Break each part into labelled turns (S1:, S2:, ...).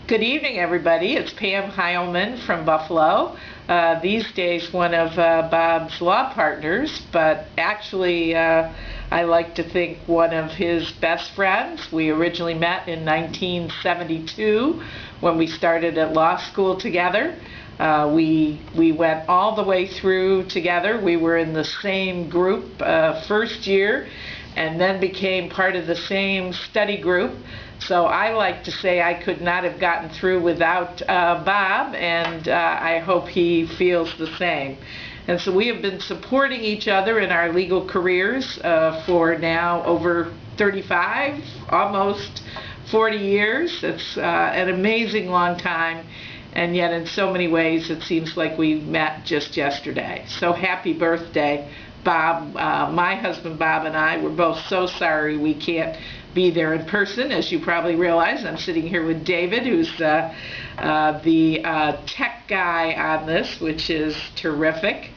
S1: Good evening, everybody. It's Pam Heilman from Buffalo. These days one of Bob's law partners, but actually I like to think one of his best friends. We originally met in 1972 when we started at law school together. We went all the way through together. We were in the same group first year and then became part of the same study group. So I like to say I could not have gotten through without Bob, and I hope he feels the same. And so we have been supporting each other in our legal careers for now over 35, almost 40 years. It's an amazing long time, and yet in so many ways it seems like we met just yesterday. So happy birthday, Bob. My husband Bob and I were both so sorry we can't be there in person. As you probably realize, I'm sitting here with David, who's the tech guy on this, which is terrific.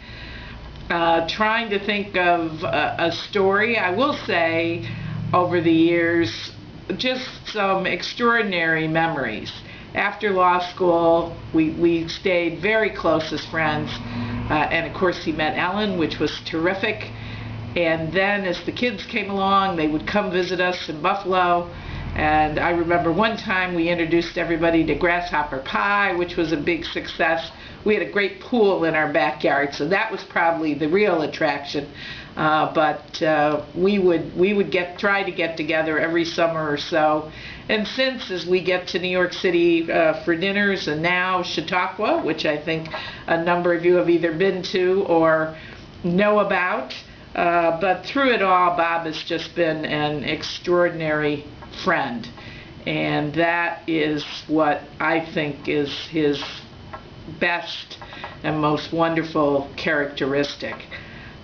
S1: Trying to think of a story. I will say, over the years, just some extraordinary memories. After law school, we stayed very close as friends, and of course he met Ellen, which was terrific. And then as the kids came along, they would come visit us in Buffalo. And I remember one time we introduced everybody to Grasshopper Pie, which was a big success. We had a great pool in our backyard, so that was probably the real attraction. But we would try to get together every summer or so. And since, as we get to New York City for dinners, and now Chautauqua, which I think a number of you have either been to or know about. But through it all, Bob has just been an extraordinary friend, and that is what I think is his best and most wonderful characteristic.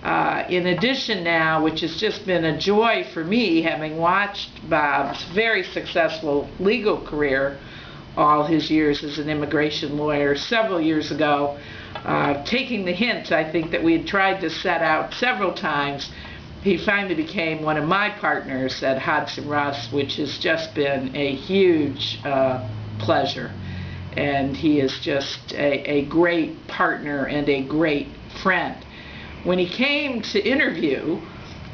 S1: In addition now, which has just been a joy for me, having watched Bob's very successful legal career all his years as an immigration lawyer, several years ago, taking the hint I think that we had tried to set out several times, he finally became one of my partners at Hodgson Russ, which has just been a huge pleasure. And he is just a great partner and a great friend. When he came to interview,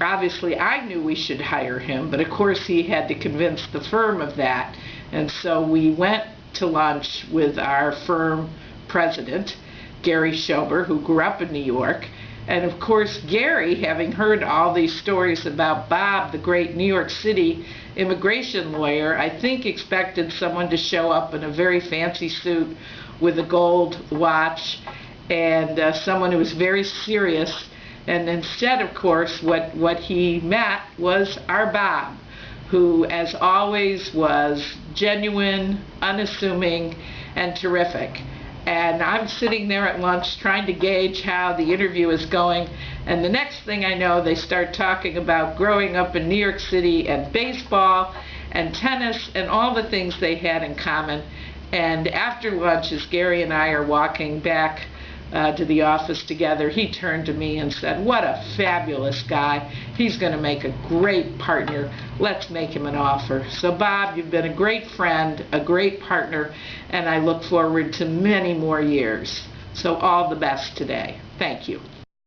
S1: obviously I knew we should hire him, but of course he had to convince the firm of that. And so we went to lunch with our firm president, Gary Schober, who grew up in New York. And of course Gary, having heard all these stories about Bob, the great New York City immigration lawyer, I think expected someone to show up in a very fancy suit with a gold watch and someone who was very serious. And instead, of course, what he met was our Bob, who as always was genuine, unassuming, and terrific. And I'm sitting there at lunch trying to gauge how the interview is going, and the next thing I know they start talking about growing up in New York City and baseball and tennis and all the things they had in common. And after lunch, as Gary and I are walking back to the office together, he turned to me and said, "What a fabulous guy. He's going to make a great partner. Let's make him an offer." So Bob, you've been a great friend, a great partner, and I look forward to many more years. So all the best today. Thank you.